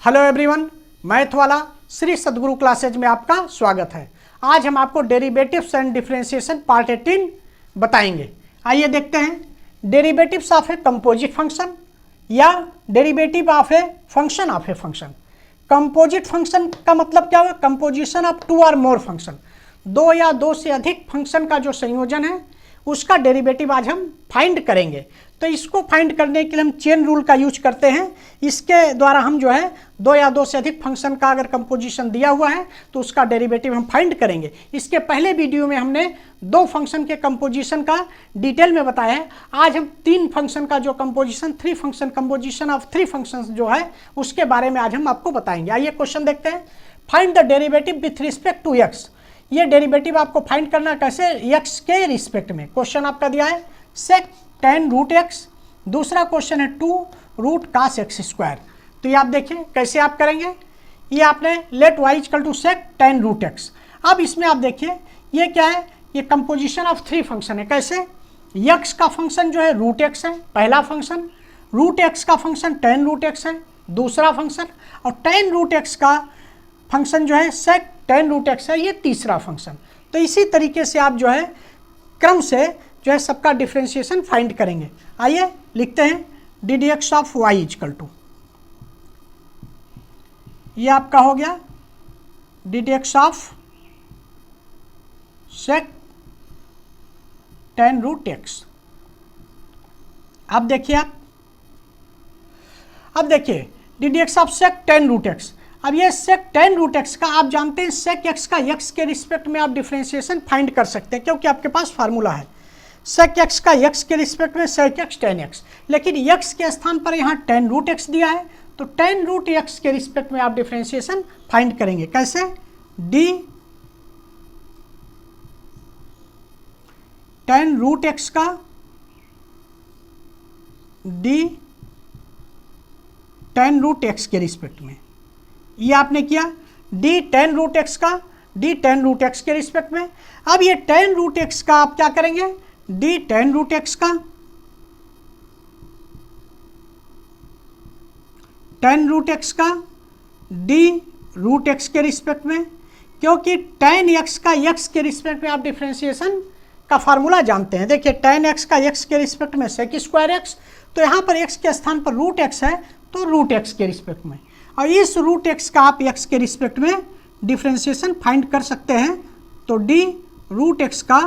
Hello everyone, math वाला श्री सद्गुरु classes में आपका स्वागत है। आज हम आपको डेरिवेटिव्स एंड डिफरेंशिएशन पार्ट 18 बताएंगे। आइए देखते हैं, derivatives of a composite function या derivative of a function of a function. Composite function का मतलब क्या हुआ? कंपोजिशन ऑफ टू और मोर फंक्शन, दो या दो से अधिक फंक्शन का जो संयोजन है उसका डेरिवेटिव आज हम फाइंड करेंगे। तो इसको फाइंड करने के लिए हम चेन रूल का यूज करते हैं। इसके द्वारा हम जो है दो या दो से अधिक फंक्शन का अगर कंपोजिशन दिया हुआ है तो उसका डेरिवेटिव हम फाइंड करेंगे। इसके पहले वीडियो में हमने दो फंक्शन के कंपोजिशन का डिटेल में बताया है। आज हम तीन फंक्शन का जो composition, three function composition of three function जो है उसके बारे में आज हम आपको बताएंगे। आइए क्वेश्चन देखते हैं। Find the derivative with respect to x. ये डेरिवेटिव आपको फाइंड करना कैसे? एक्स के रिस्पेक्ट में। क्वेश्चन आपका दिया है सेक टेन रूट एक्स, दूसरा क्वेश्चन है two root cos x square. तो ये आप देखिए कैसे आप करेंगे। ये आपने let y equal to sec tan root x. अब इसमें आप देखिए ये क्या है, ये कंपोजिशन ऑफ थ्री फंक्शन है। कैसे? एक्स का फंक्शन जो है रूट एक्स है पहला फंक्शन, रूट एक्स का फंक्शन टेन रूट एक्स है दूसरा फंक्शन, और टेन रूट एक्स का फंक्शन जो है सेक टेन रूट एक्स है ये तीसरा फंक्शन। तो इसी तरीके से आप जो है क्रम से जो है सबका डिफरेंशिएशन फाइंड करेंगे। आइए लिखते हैं d d x of y equal to, ये आपका हो गया d d x of sec tan root x. अब देखिए अब देखिए d d x of sec tan root x. अब ये सेक टेन रूट एक्स का आप जानते हैं सेक एक्स का एक्स के रिस्पेक्ट में आप डिफरेंशिएशन फाइंड कर सकते हैं क्योंकि आपके पास फार्मूला है सेक एक्स का एक्स के रिस्पेक्ट में सेक एक्स टेन एक्स। लेकिन एक्स के स्थान पर यहाँ टेन रूट एक्स दिया है तो टेन रूट एक्स के रिस्पेक्ट में आप डिफरेंशिएशन फाइंड करेंगे। कैसे? डी टेन रूट एक्स का डी टेन रूट एक्स के रिस्पेक्ट में, ये आपने किया डी टेन रूट एक्स का डी टेन रूट एक्स के रिस्पेक्ट में। अब ये टेन रूट एक्स का आप क्या करेंगे? डी टेन रूट एक्स का टेन रूट एक्स का डी रूट एक्स के रिस्पेक्ट में, क्योंकि टेन एक्स का एक्स के रिस्पेक्ट में आप डिफरेंशिएशन का फार्मूला जानते हैं। देखिए टेन एक्स का एक्स के रिस्पेक्ट में सेक स्क्वायर एक्स, तो यहाँ पर एक्स के स्थान पर रूट एक्स है तो रूट एक्स के रिस्पेक्ट में, और इस रूट एक्स का आप एक्स के रिस्पेक्ट में डिफरेंशिएशन फाइंड कर सकते हैं। तो डी रूट एक्स का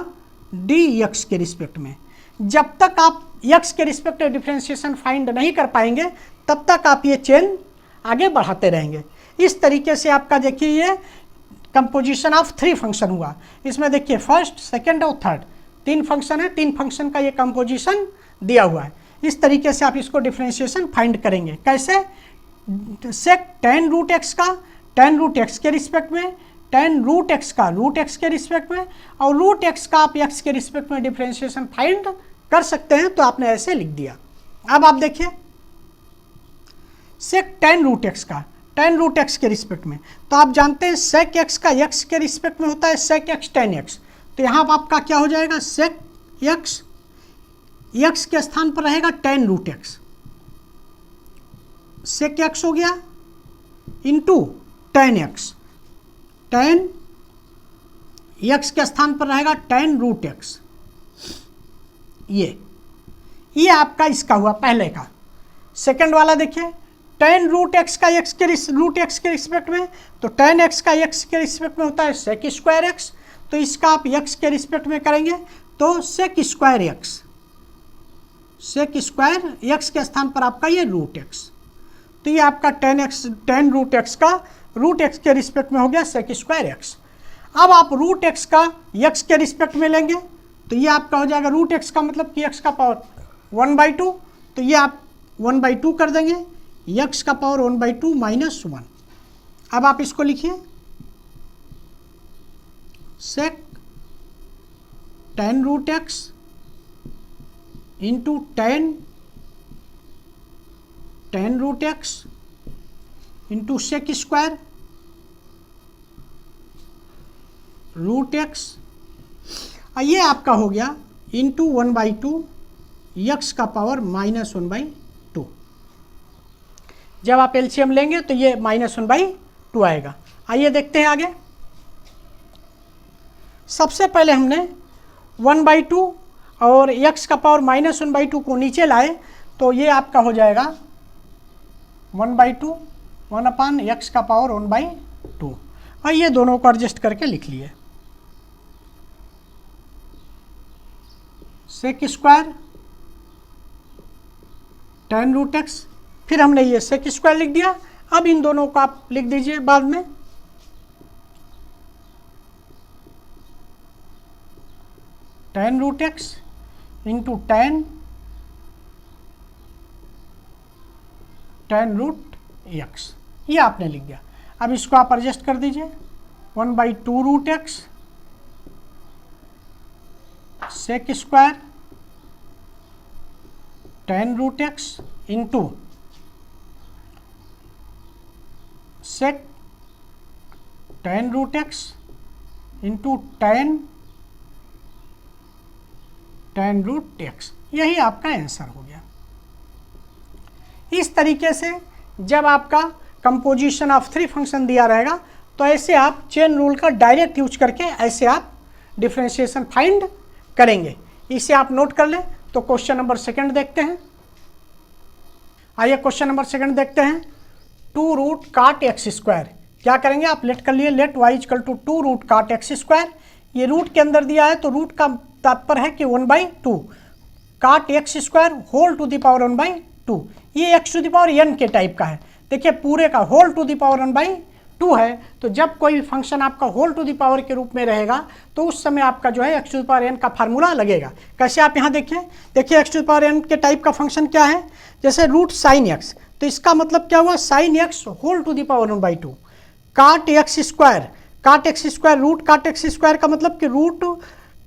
डी एक्स के रिस्पेक्ट में। जब तक आप एक्स के रिस्पेक्ट में डिफरेंशिएशन फाइंड नहीं कर पाएंगे तब तक आप ये चेन आगे बढ़ाते रहेंगे। इस तरीके से आपका देखिए ये कंपोजिशन ऑफ थ्री फंक्शन हुआ। इसमें देखिए फर्स्ट सेकेंड और थर्ड तीन फंक्शन है, तीन फंक्शन का ये कंपोजिशन दिया हुआ है। इस तरीके से आप इसको डिफरेंशिएशन फाइंड करेंगे। कैसे? सेक टेन रूट एक्स का टेन रूट एक्स के रिस्पेक्ट में, टेन रूट एक्स का रूट एक्स के रिस्पेक्ट में, और रूट एक्स का आप एक्स के रिस्पेक्ट में डिफरेंशिएशन फाइंड कर सकते हैं। तो आपने ऐसे लिख दिया। अब आप देखिए सेक टेन रूट एक्स का टेन रूट एक्स के रिस्पेक्ट में, तो आप जानते हैं सेक एक्स का एक्स के रिस्पेक्ट में होता है सेक एक्स टेन एक्स। तो यहाँ आपका क्या हो जाएगा? सेक एक्स एक्स के स्थान पर रहेगा tan root x, sec x हो गया into tan x, tan x के स्थान पर रहेगा टेन रूट एक्स। ये आपका इसका हुआ पहले का। सेकंड वाला देखिए टेन रूट एक्स का एक्स के रूट एक्स के रिस्पेक्ट में, तो टेन एक्स का एक्स के रिस्पेक्ट में होता है सेक स्क्वायर एक्स, तो इसका आप एक्स के रिस्पेक्ट में करेंगे तो sec square x, sec square x के स्थान पर आपका ये रूट एक्स। तो ये आपका टेन रूट एक्स का रूट एक्स के रिस्पेक्ट में हो गया सेक स्क्वायर एक्स। अब आप रूट एक्स का एक्स के रिस्पेक्ट में लेंगे तो ये आपका हो जाएगा रूट एक्स का मतलब कि एक्स का पावर 1/2, तो ये आप 1/2 कर देंगे, एक्स का पावर 1/2 माइनस 1। अब आप इसको लिखिए sec tan root X into tan root X into sec square root X, और ये आपका हो गया इंटू 1/2 एक्स का पावर -1/2। जब आप एलसीएम लेंगे तो ये -1/2 आएगा। आइए देखते हैं आगे। सबसे पहले हमने 1/2 और x का पावर -1/2 को नीचे लाए तो ये आपका हो जाएगा 1/2 1/x का पावर 1/2। और ये दोनों को एडजस्ट करके लिख लिए। सेक स्क्वायर tan√x, फिर हमने ये सेक स्क्वायर लिख दिया। अब इन दोनों को आप लिख दीजिए बाद में। tan√x इंटू tan√x, ये आपने लिख दिया। अब इसको आप एडजस्ट कर दीजिए। 1/2√x sec square tan√x into sec tan√x into tan√x, यही आपका आंसर हो गया। इस तरीके से जब आपका कंपोजिशन ऑफ 3 फंक्शन दिया रहेगा तो ऐसे आप चेन रूल का डायरेक्ट यूज करके ऐसे आप डिफरेंशिएशन फाइंड करेंगे। इसे आप नोट कर लें। तो क्वेश्चन नंबर 2 देखते हैं। आइए क्वेश्चन नंबर 2 देखते हैं। 2 √cot x², क्या करेंगे आप लेट कर लिए, लेट y = 2 √cot x²। ये रूट के अंदर दिया है तो रूट का तात्पर्य है कि 1/2 cot x² whole to the power 1/2। ये x⁴n के टाइप का है। देखिए पूरे का होल टू द पावर 1/2 है, तो जब कोई भी फंक्शन आपका होल टू द पावर के रूप में रहेगा तो उस समय आपका जो है x⁴n का फार्मूला लगेगा। कैसे आप यहाँ देखिए x⁴n के टाइप का फंक्शन क्या है, जैसे √sin x, तो इसका मतलब क्या हुआ, sin x whole to the power 1/2। cot x², cot x² root cot x² का मतलब कि रूट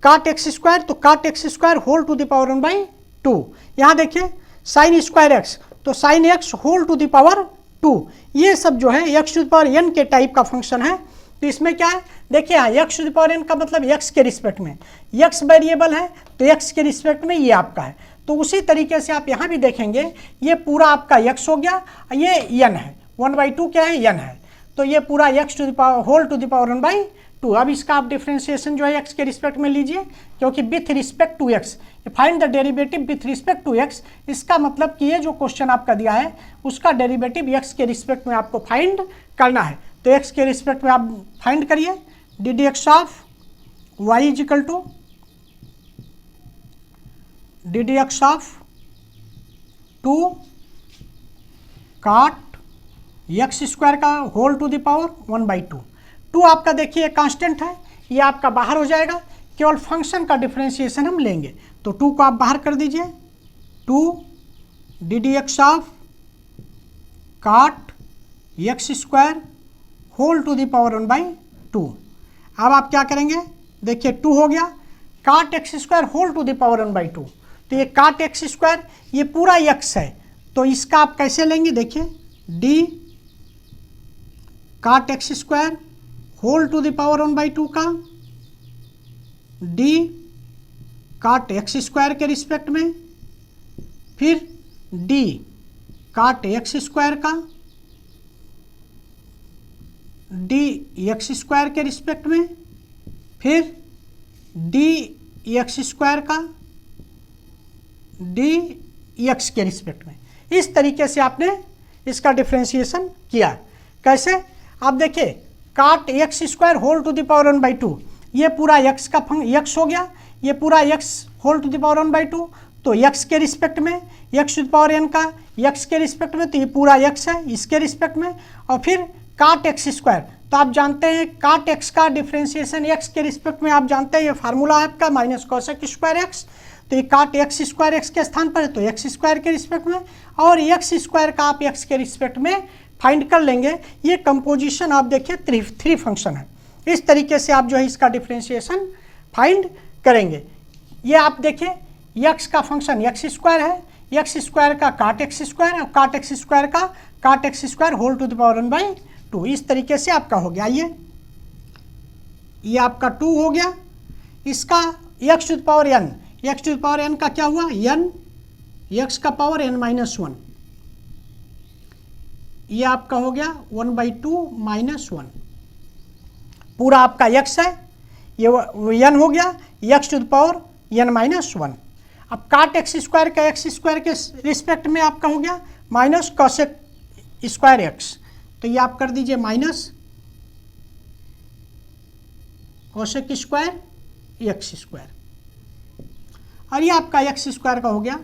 cot x², तो cot x² whole to the power 1/2। यहाँ देखिए sin²x, तो sin x whole to the power 2। ये सब जो है x⁴n के टाइप का फंक्शन है। तो इसमें क्या है, देखिए यहाँ x⁴n का मतलब x के रिस्पेक्ट में, x वेरिएबल है तो x के रिस्पेक्ट में ये आपका है। तो उसी तरीके से आप यहाँ भी देखेंगे ये पूरा आपका x हो गया, ये n है, 1/2 क्या है, n है, तो ये पूरा होल टू द पावर 1/2। अब इसका आप डिफरेंशिएशन जो है x के रिस्पेक्ट में लीजिए, क्योंकि with respect to x, find the derivative with respect to x। इसका मतलब कि ये जो क्वेश्चन आपका दिया है उसका डेरिवेटिव x के रिस्पेक्ट में आपको फाइंड करना है। तो x के रिस्पेक्ट में आप फाइंड करिए। ddx of y = ddx of 2 cot x² का होल टू द पावर 1/2। 2 आपका देखिए कांस्टेंट है, ये आपका बाहर हो जाएगा, केवल फंक्शन का डिफरेंशिएशन हम लेंगे। तो 2 को आप बाहर कर दीजिए। 2 ddx ऑफ cot x² whole to the power 1/2। अब आप क्या करेंगे, देखिए 2 हो गया, cot x² whole to the power 1/2, तो ये cot x² ये पूरा x है, तो इसका आप कैसे लेंगे, देखिए d cot x² whole to the power 1/2 का d cot x² के रिस्पेक्ट में, फिर d cot x² का dx² के रिस्पेक्ट में, फिर dx² का dx के रिस्पेक्ट में। इस तरीके से आपने इसका डिफरेंशिएशन किया। कैसे, आप देखिए cot x² whole to the power 1/2, ये पूरा x का x हो गया, ये पूरा x whole to the power 1/2, तो x के रिस्पेक्ट में, x⁴n का x के रिस्पेक्ट में, तो ये पूरा x है इसके रिस्पेक्ट में, और फिर cot x², तो आप जानते हैं cot x का डिफरेंशिएशन x के रिस्पेक्ट में, आप जानते हैं ये फार्मूला है आपका -cos²x, तो ये cot x² के स्थान पर है तो x² के रिस्पेक्ट में, और x² का आप x के रिस्पेक्ट में फाइंड कर लेंगे। ये कंपोजिशन आप देखिए 3 फंक्शन है। इस तरीके से आप जो है इसका डिफरेंशिएशन फाइंड करेंगे। ये आप देखिए x का फंक्शन x² है, x² का cot x² और cot x² का cot x² whole to the power 1/2। इस तरीके से आपका हो गया। ये आपका 2 हो गया, इसका x⁴n, x⁴n का क्या हुआ, n, x का पावर n-1, ये आपका हो गया 1/2 माइनस 1, पूरा आपका x है, ये n हो गया x to the power n minus 1। अब काट एक्स स्क्वायर का एक्स स्क्वायर के रिस्पेक्ट में आपका हो गया माइनस कॉसेक स्क्वायर एक्स, तो ये आप कर दीजिए minus cosec square X square, और ये आपका एक्स स्क्वायर का हो गया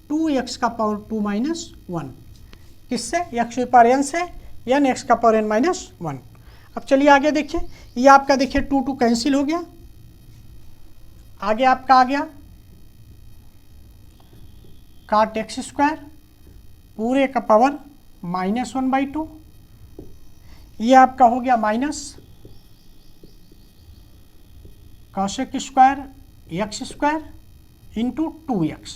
2x का पावर 2 माइनस 1, किससे x to the power n से n x का पावर n माइनस 1। अब चलिए आगे देखिए, ये आपका देखिए 2 2 कैंसिल हो गया, आगे आपका आ गया काट एक्स स्क्वायर पूरे का पावर माइनस 1/2, ये आपका हो गया minus cosec square X square into 2x।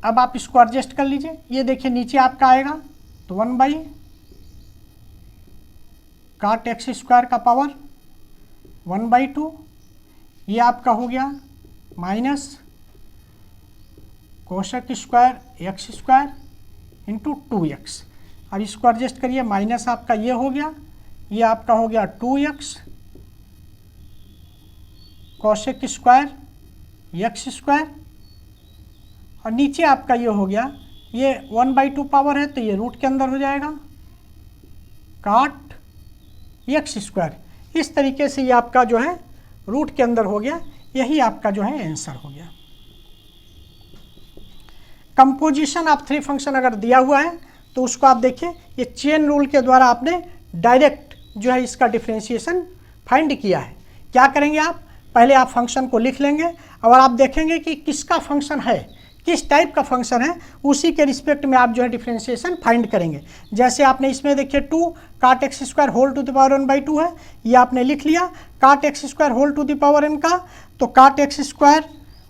अब आप इसको एडजस्ट कर लीजिए, ये देखिए नीचे आपका आएगा तो 1 बाई काट एक्स स्क्वायर का पावर 1/2, ये आपका हो गया minus cosec square X square into 2x। अब इसको एडजस्ट करिए, माइनस आपका ये हो गया, ये आपका हो गया 2x कोशक स्क्वायर एक्स स्क्वायर, और नीचे आपका ये हो गया, ये 1/2 पावर है तो ये रूट के अंदर हो जाएगा काट एक्स स्क्वायर। इस तरीके से ये आपका जो है रूट के अंदर हो गया, यही आपका जो है आंसर हो गया। कंपोजिशन ऑफ 3 फंक्शन अगर दिया हुआ है तो उसको आप देखिए, ये चेन रूल के द्वारा आपने डायरेक्ट जो है इसका डिफरेंशिएशन फाइंड किया है। क्या करेंगे आप, पहले आप फंक्शन को लिख लेंगे और आप देखेंगे कि किसका फंक्शन है, किस टाइप का फंक्शन है, उसी के रिस्पेक्ट में आप जो है डिफरेंशिएशन फाइंड करेंगे। जैसे आपने इसमें देखिए 2 cot x square whole to the power 1/2 है, ये आपने लिख लिया। Cot x square whole to the power n का, तो cot x square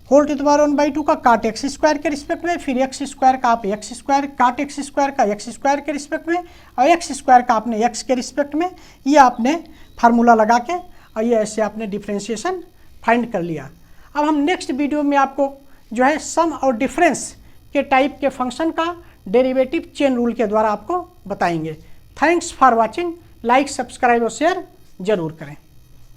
whole to the power 1/2 का काट एक्स स्क्वायर के रिस्पेक्ट में, फिर एक्स स्क्वायर का आप एक्स स्क्वायर काट एक्स स्क्वायर का एक्स स्क्वायर के रिस्पेक्ट में, और एक्स स्क्वायर का आपने एक्स के रिस्पेक्ट में, ये आपने फार्मूला लगा के और ये ऐसे आपने डिफरेंशिएशन फाइंड कर लिया। अब हम नेक्स्ट वीडियो में आपको जो है सम और डिफरेंस के टाइप के फंक्शन का डेरिवेटिव चेन रूल के द्वारा आपको बताएंगे। Thanks for watching, like subscribe और शेयर जरूर करें।